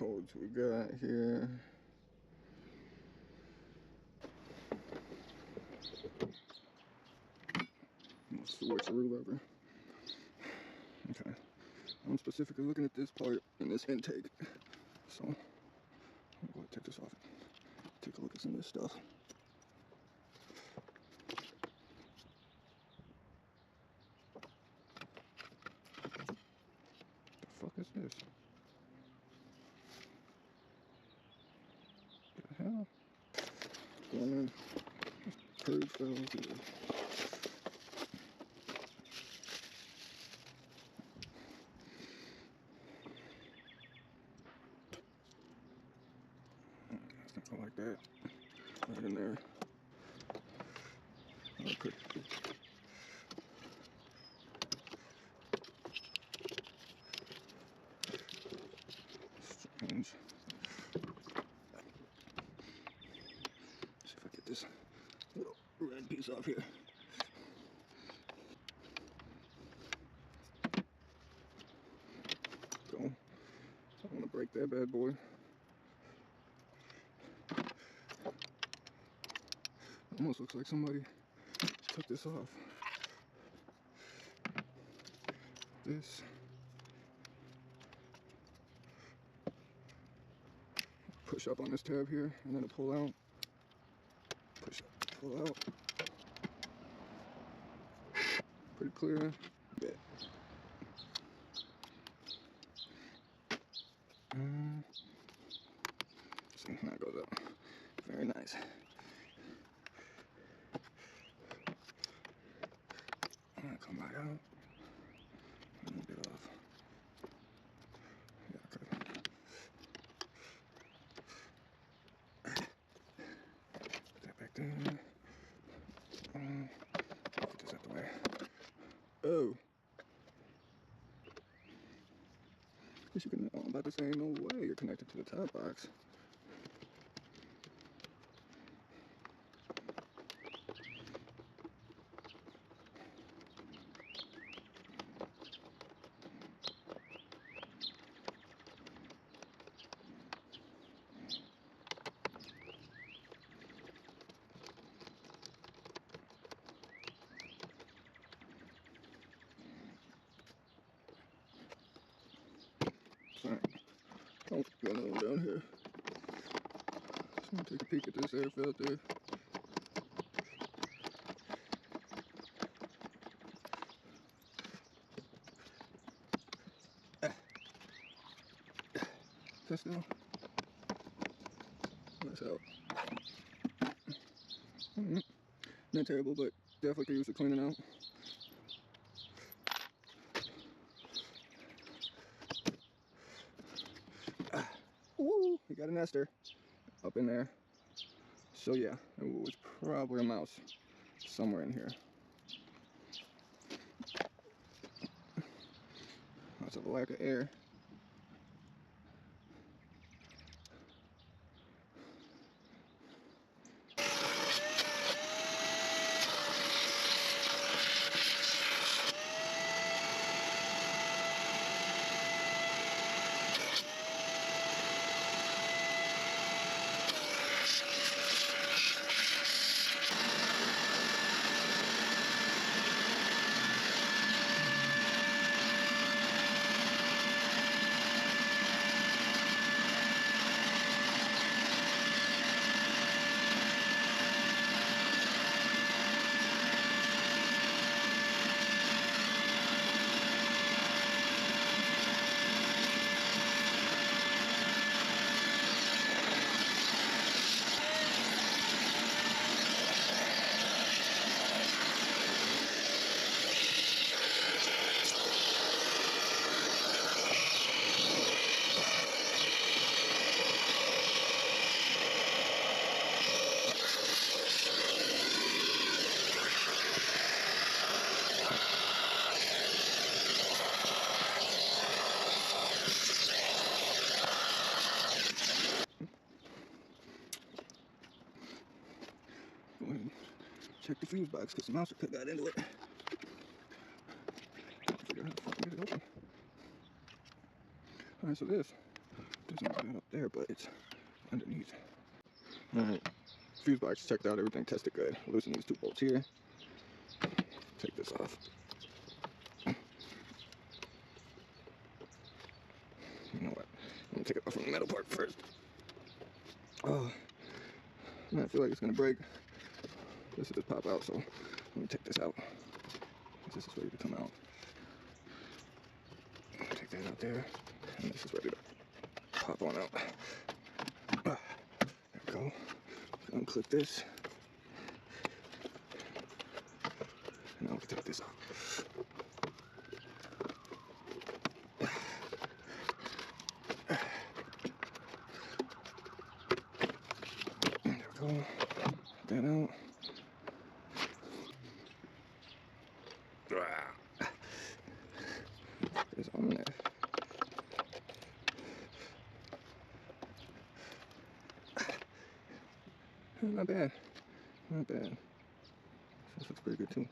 codes we got here. I'll switch the lever. Okay. I'm specifically looking at this part in this intake. So, I'm going to go ahead and take this off and take a look at some of this stuff. The fuck is this? What the hell? Going in. Purge valve here. Something like that. Right in there. Okay. Strange. See if I get this little red piece off here. Go. I want to break that bad boy. Almost looks like somebody took this off. This. Push up on this tab here, and then pull out. Push up, pull out. Pretty clear. Bit. See, that goes up. Very nice. I'm gonna come back out. And get off. Yeah, okay. Put that back there. Get this out the way. Oh. Guess you can. Oh, I'm about to say, no way you're connected to the top box. Alright, oh, got another one down here. Just gonna take a peek at this air filter. Test now. That's out. Not terrible, but definitely could use it cleaning out. Woo! We got a nester up in there. So yeah, it was probably a mouse somewhere in here. Lots of lack of air. Go ahead and check the fuse box because the mouse could got into it. Figure out how to fucking get it open. Alright, so this Doesn't look that up there, but it's underneath. Alright, fuse box checked out, everything tested good. Loosen these 2 bolts here. Take this off. You know what? I'm gonna take it off from the metal part first. Oh, man, I feel like it's gonna break. This will just pop out, so let me take this out. This is ready to come out. Take that out there, and this is ready to pop on out. There we go. Unclip this. And now we can take this off. There we go. Get that out. There's on there. Not bad. Not bad. This looks pretty good too.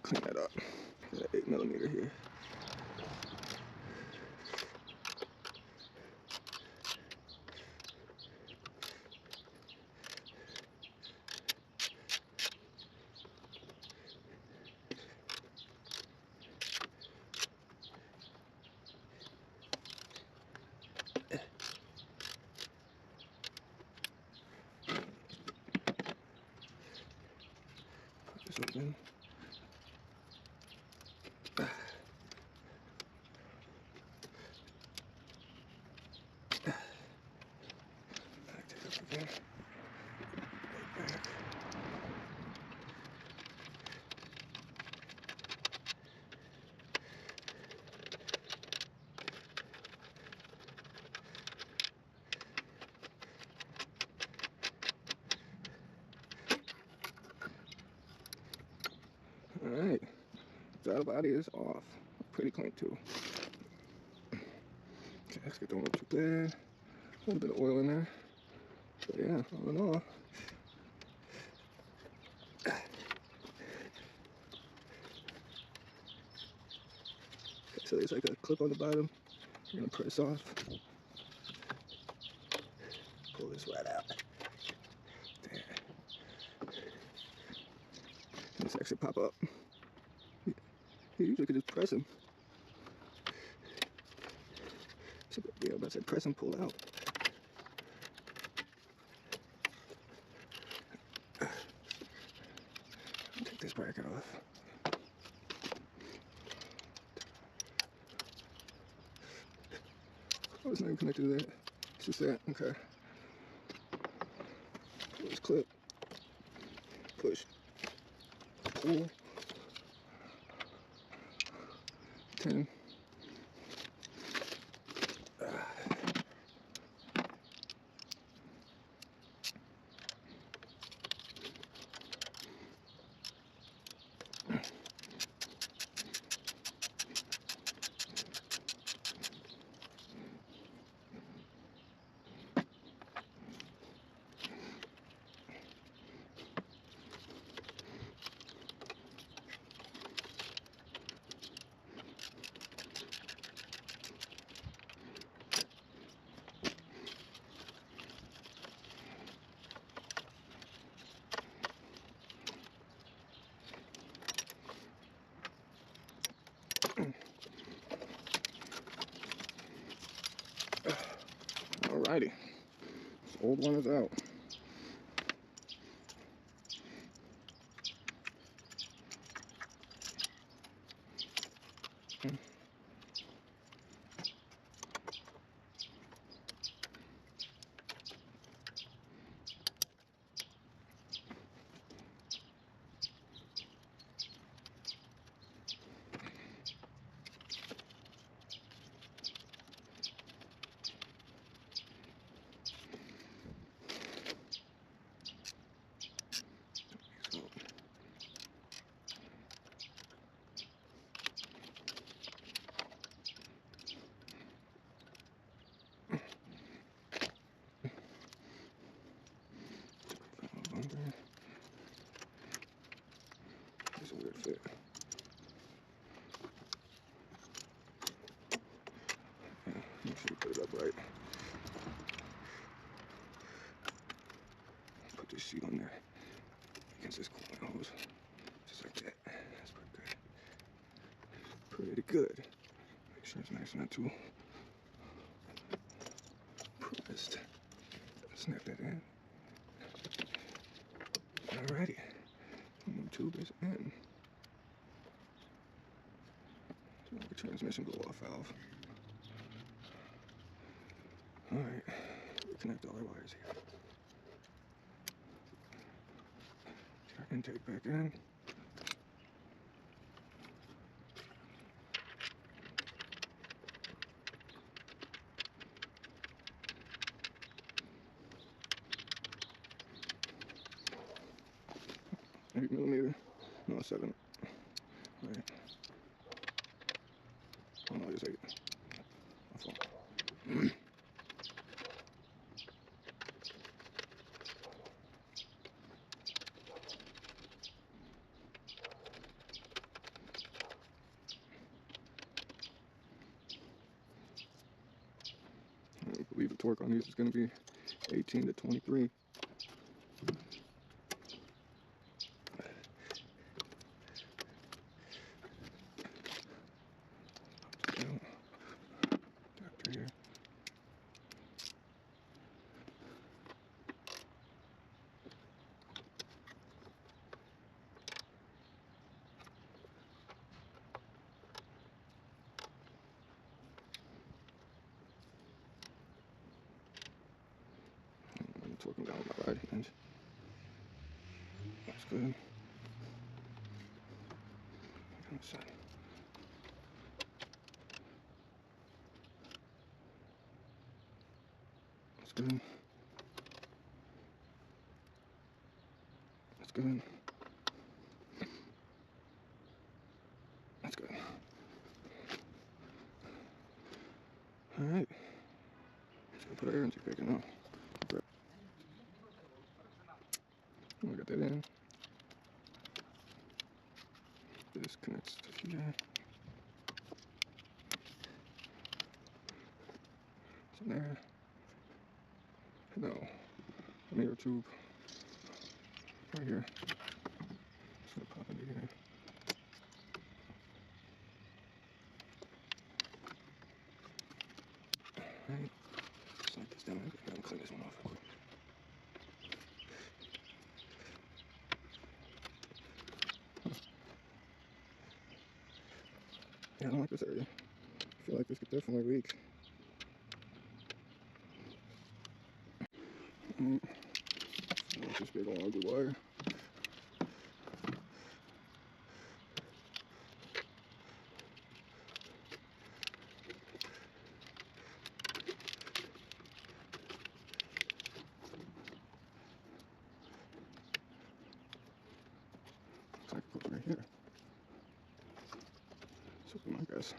Clean that up. Got an 8mm here. Pop this open. Alright, throttle body is off. Pretty clean too. Okay, gasket don't look too bad. A little bit of oil in there. But yeah, all in all. Okay, so there's like a clip on the bottom. You're gonna press off. Pull this right out. There. This actually pop up. You usually could just press them. So, yeah, but I said press and pull out. Take this bracket off. Oh, it's not even connected to that. It's just that. Okay. Pull this clip. Push. Pull. 10. Alrighty, this old one is out. It's a weird fit. right. Put this sheet on there against this coolant hose, just like that. That's pretty good. Pretty good. Make sure it's nice and not too pressed. Snap that in. Alrighty. New tube is in. So like a transmission blow-off valve. Alright. Reconnect all our wires here. Get our intake back in. $8 millimeter. No, 7. Right. Oh no, it's 8. My fault. I believe the torque on these is going to be 18 to 23. Torquing down my right hand. That's good. On the side. That's good. That's good. That's good. Alright. Just gonna put our air intake back in now. I got that in. This connects to here. It's in there. No. An air tube. Right here. Just gonna pop into here. Alright. Slide this down. I'm gonna clean this one off real quick. Yeah, I don't like this area. I feel like this could definitely leak. This big old ugly wire. Looks like it goes right here. So I guess.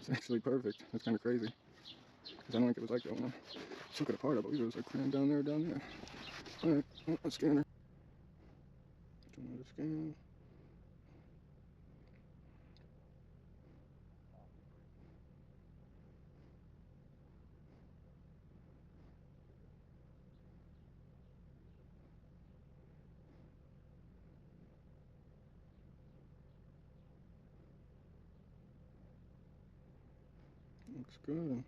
It's actually perfect. That's kind of crazy. Because I don't think it was like that when I took it apart. I believe it was like crammed down there, Alright, a scanner. Do another scan. Looks good.